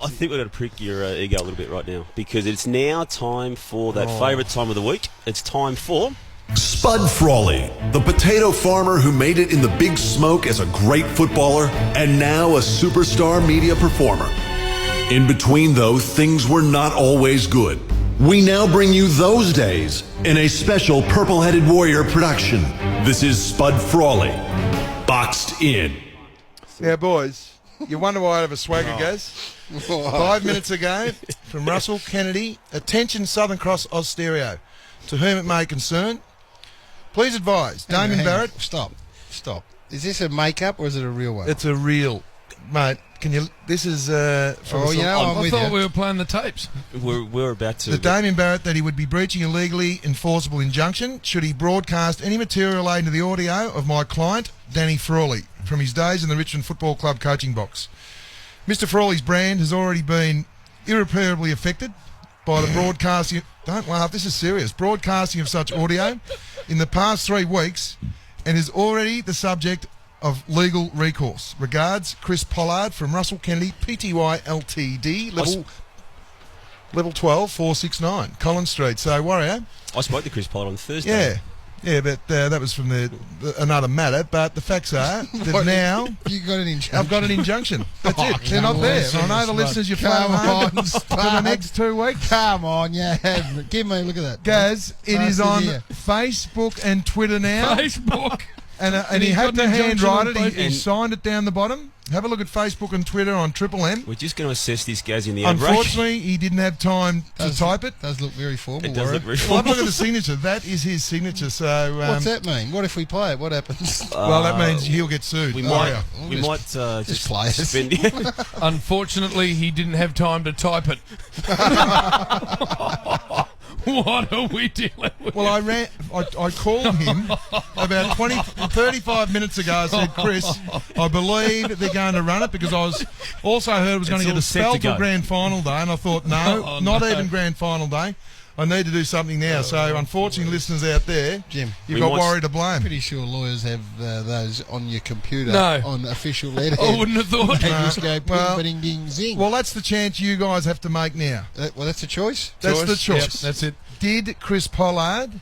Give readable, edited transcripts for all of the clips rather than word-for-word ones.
I think we're going to prick your ego a little bit right now, because it's now time for that favourite time of the week. It's time for... Spud Frawley, the potato farmer who made it in the big smoke as a great footballer and now a superstar media performer. In between, though, things were not always good. We now bring you those days in a special Purple-Headed Warrior production. This is Spud Frawley, Boxed In. Now, boys, you wonder why I have a swagger, guys? 5 minutes ago, from Russell Kennedy, attention Southern Cross Austereo, to whom it may concern. Please advise, Damien Barrett. Stop. Is this a make-up or is it a real one? It's a real, mate. Can you? This is from. Oh, I thought we were playing the tapes. We're about to. The Damien Barrett that he would be breaching a legally enforceable injunction should he broadcast any material relating to the audio of my client, Danny Frawley, from his days in the Richmond Football Club coaching box. Mr. Frawley's brand has already been irreparably affected by the broadcasting. Don't laugh, this is serious. Broadcasting of such audio in the past 3 weeks, and is already the subject of legal recourse. Regards, Chris Pollard from Russell Kennedy, PTY Ltd, level 12, 469, Collins Street. So, Warrior. I spoke to Chris Pollard on Thursday. Yeah, but that was from another matter. But the facts are that now you got an injunction. I've got an injunction. That's it. They're not there. I know the listeners. You're flying home for the next 2 weeks. Come on, give me a look at that, Gaz. It is on Facebook and Twitter now. Facebook. And he had to handwrite it. He signed it down the bottom. Have a look at Facebook and Twitter on Triple M. We're just going to assess this, Gaz, in the ad break. Unfortunately, he didn't have time to type it. Does look very formal. It does look very Well, formal. look at the signature. That is his signature. So what's that mean? What if we play it? What happens? Well, that means he'll get sued. We might just play it. suspend. Unfortunately, he didn't have time to type it. What are we dealing with? Well, I called him about 35 minutes ago. I said, Chris, I believe they're going to run it, because I was also heard it was going to get a spell for grand final day, and I thought, no, not even grand final day. I need to do something now. So, unfortunately, listeners out there, Jim, you've got worry to blame. I'm pretty sure lawyers have those on your computer on official letterhead. I wouldn't have thought. They just go ding, ding, zing. Well, that's the chance you guys have to make now. Well, that's a choice. That's the choice. Yep, that's it. Did Chris Pollard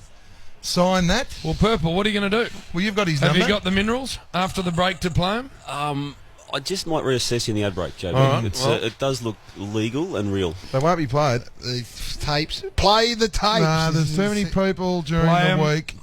sign that? Well, Purple, what are you going to do? Well, you've got his Have number. you got the minerals after the break to play him? I just might reassess in the ad break, JB. Right, it does look legal and real. They won't be played. The tapes. Play the tapes. Nah, there's too many people during the week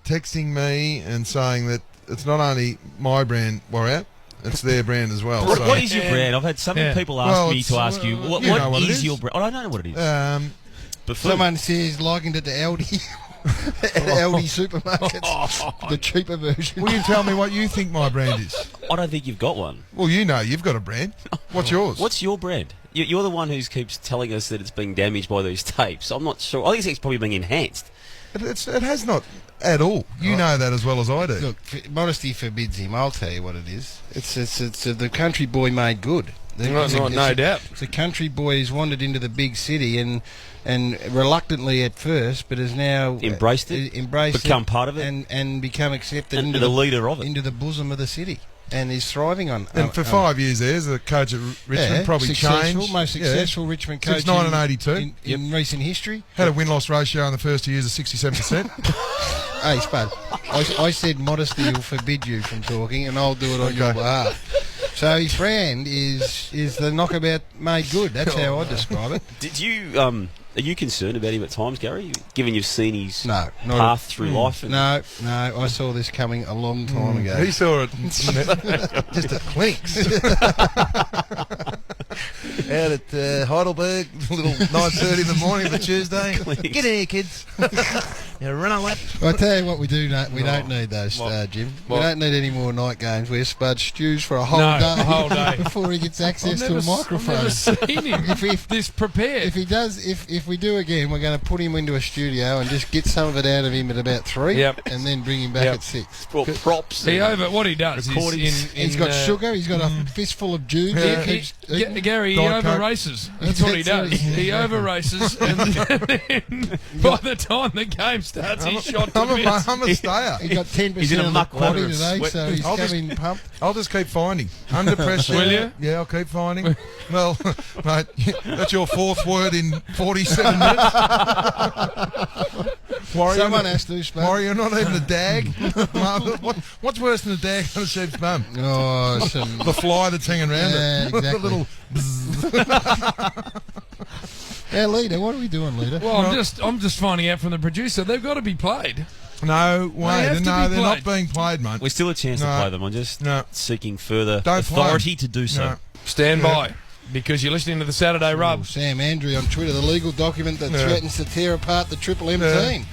texting me and saying that it's not only my brand, Warrior, it's their brand as well. What is your brand? I've had some people ask me to ask you, what is your brand? I don't know what it is. Someone says likened it to Aldi. At Aldi supermarkets, the cheaper version. Will you tell me what you think my brand is? I don't think you've got one. Well, you know you've got a brand. What's yours? What's your brand? You're the one who keeps telling us that it's being damaged by these tapes. I'm not sure. I think it's probably being enhanced. It has not at all. You know that as well as I do. Look, modesty forbids him. I'll tell you what it is. It's the country boy made good. No doubt. It's a country boy who's wandered into the big city and reluctantly at first, but has now embraced become part of it, and become accepted and into the leader of it, into the bosom of the city, and is thriving on. And for 5 years there, as the coach at Richmond, probably changed. Most successful Richmond coach since 1982 in recent history. Had a win-loss ratio in the first 2 years of 67%. Hey, Spud, I said modesty will forbid you from talking, and I'll do it on your behalf. So his brand is the knockabout made good. That's how I describe it. Did you are you concerned about him at times, Garry? Given you've seen his path through life? No, I saw this coming a long time ago. He saw it just at clinics. Out at Heidelberg, a little 9:30 in the morning of a Tuesday. Get here, kids. Run a lap. I tell you what, we do. We don't need those, Jim. We don't need any more night games where Spud stews for a whole day before he gets access to a microphone. I've never seen him this prepared. If he does, if we do again, we're going to put him into a studio and just get some of it out of him at about 3, and then bring him back at 6. Props. What he does is he's got sugar. He's got a fistful of juice. Gary, he over races. That's what he does. He over races, and then by the time the game starts his shot to bits. I'm a stayer. He got 10% He's in a of the muck quantity lather of today, sweat. so he's I'll just- coming pumped. I'll just keep finding. Under pressure. Will you? Yeah, I'll keep finding. Well, mate, that's your fourth word in 47 minutes. Worry, Someone has to, Spud. Worry, you're not even a dag. What's worse than a dag on a sheep's bum? Oh, some... The fly that's hanging around Yeah, it. exactly. The little Yeah, leader, what are we doing, leader? Well, I'm just finding out from the producer they've got to be played. No way. have to No, be they're not played. being played, mate. We're still a chance to No. play them. I'm just No. seeking further Don't play 'em. authority to do so. No. Stand Yeah. by, because you're listening to the Saturday Rub. Sam Andrew on Twitter, the legal document that Yeah. threatens to tear apart the Triple M Yeah. team.